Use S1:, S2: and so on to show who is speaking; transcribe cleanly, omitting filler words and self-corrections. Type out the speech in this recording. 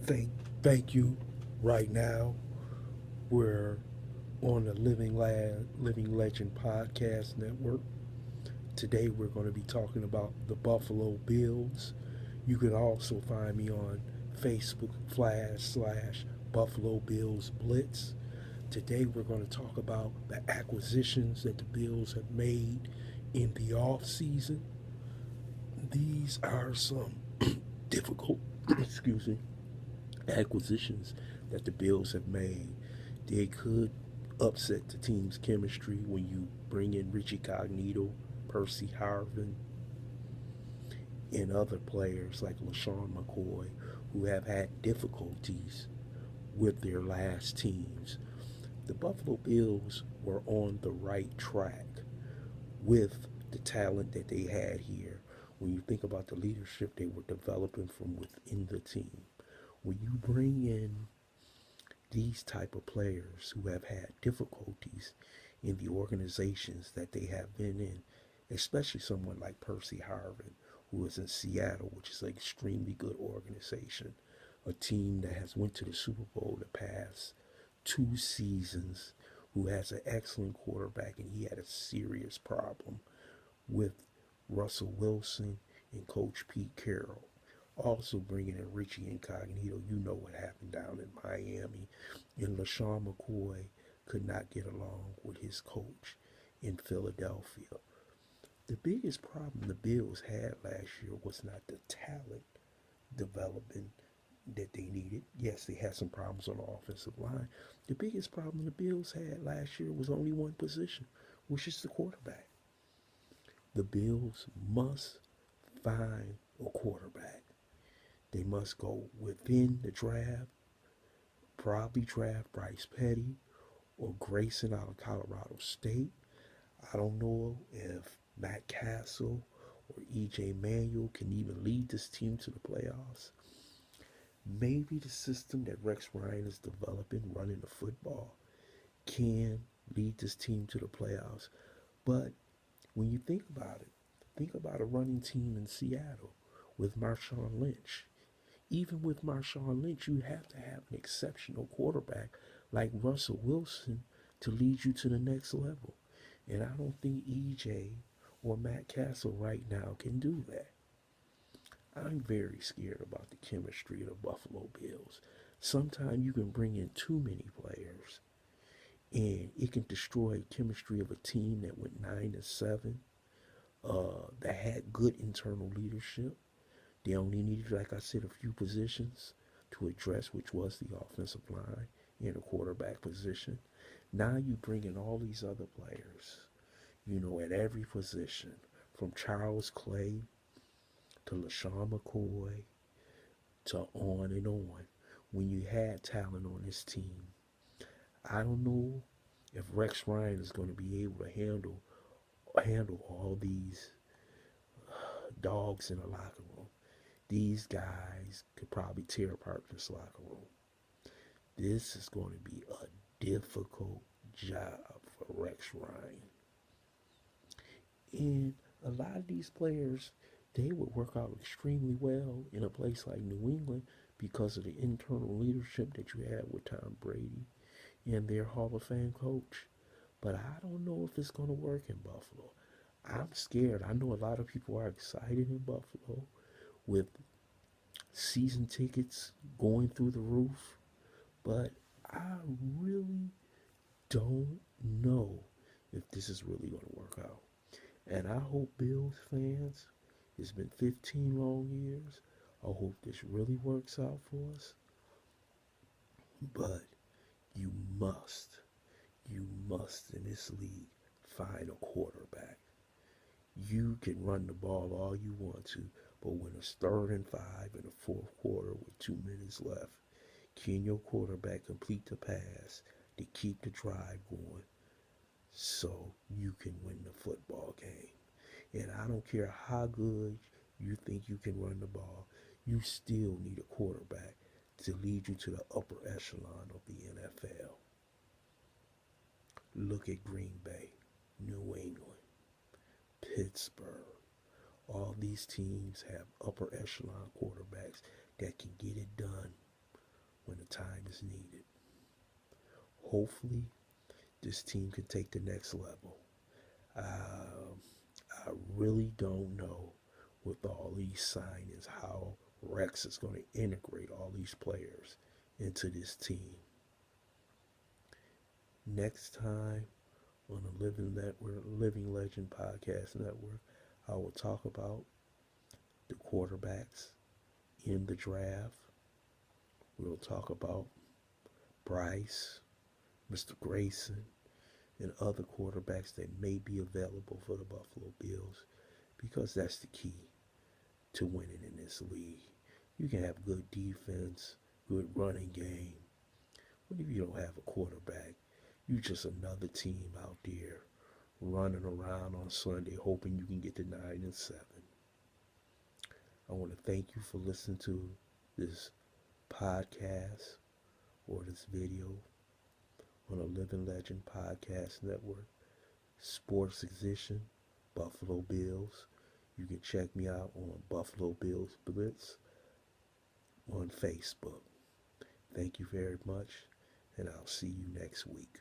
S1: Thank, thank you. Right now, we're on the Living Legend Podcast Network. Today, we're going to be talking about the Buffalo Bills. You can also find me on Facebook / Buffalo Bills Blitz. Today, we're going to talk about the acquisitions that the Bills have made in the off season. These are some difficult, excuse me, acquisitions that the Bills have made. They could upset the team's chemistry when you bring in Richie Cognito, Percy Harvin, and other players like Lashawn McCoy who have had difficulties with their last teams. The Buffalo Bills were on the right track with the talent that they had here. When you think about the leadership they were developing from within the team, when you bring in these type of players who have had difficulties in the organizations that they have been in, especially someone like Percy Harvin, who is in Seattle, which is an extremely good organization, a team that has went to the Super Bowl the past 2 seasons, who has an excellent quarterback, and he had a serious problem with Russell Wilson and Coach Pete Carroll. Also bringing in Richie Incognito, you know what happened down in Miami. And Lashawn McCoy could not get along with his coach in Philadelphia. The biggest problem the Bills had last year was not the talent development that they needed. Yes, they had some problems on the offensive line. The biggest problem the Bills had last year was only one position, which is the quarterback. The Bills must find a quarterback. They must go within the draft, probably draft Bryce Petty or Grayson out of Colorado State. I don't know if Matt Cassell or EJ Manuel can even lead this team to the playoffs. Maybe the system that Rex Ryan is developing, running the football, can lead this team to the playoffs. But when you think about a running team in Seattle with Marshawn Lynch. Even with Marshawn Lynch, you have to have an exceptional quarterback like Russell Wilson to lead you to the next level. And I don't think EJ or Matt Cassell right now can do that. I'm very scared about the chemistry of the Buffalo Bills. Sometimes you can bring in too many players and it can destroy the chemistry of a team that went 9-7, that had good internal leadership. They only needed, like I said, a few positions to address, which was the offensive line and the quarterback position. Now you bring in all these other players, at every position, from Charles Clay to LaShawn McCoy to on and on. When you had talent on this team, I don't know if Rex Ryan is going to be able to handle all these dogs in the locker room. These guys could probably tear apart this locker room. This is going to be a difficult job for Rex Ryan. And a lot of these players, they would work out extremely well in a place like New England because of the internal leadership that you had with Tom Brady and their Hall of Fame coach. But I don't know if it's going to work in Buffalo. I'm scared. I know a lot of people are excited in Buffalo with season tickets going through the roof, but I really don't know if this is really going to work out. And I hope Bills fans, it's been 15 long years. I hope this really works out for us. But you must, you must in this league find a quarterback. You can run the ball all you want to, but when it's 3rd and 5 in the fourth quarter with 2 minutes left, can your quarterback complete the pass to keep the drive going so you can win the football game? And I don't care how good you think you can run the ball, you still need a quarterback to lead you to the upper echelon of the NFL. Look at Green Bay, New England, Pittsburgh. All these teams have upper echelon quarterbacks that can get it done when the time is needed. Hopefully, this team can take the next level. I really don't know with all these signings how Rex is going to integrate all these players into this team. Next time on the Living Legend Podcast Network, I will talk about the quarterbacks in the draft. We'll talk about Bryce, Mr. Grayson, and other quarterbacks that may be available for the Buffalo Bills, because that's the key to winning in this league. You can have good defense, good running game, but if you don't have a quarterback, you just another team out there running around on Sunday hoping you can get to 9-7. I want to thank you for listening to this podcast or this video on the Living Legend Podcast Network. Sports Edition, Buffalo Bills. You can check me out on Buffalo Bills Blitz on Facebook. Thank you very much, and I'll see you next week.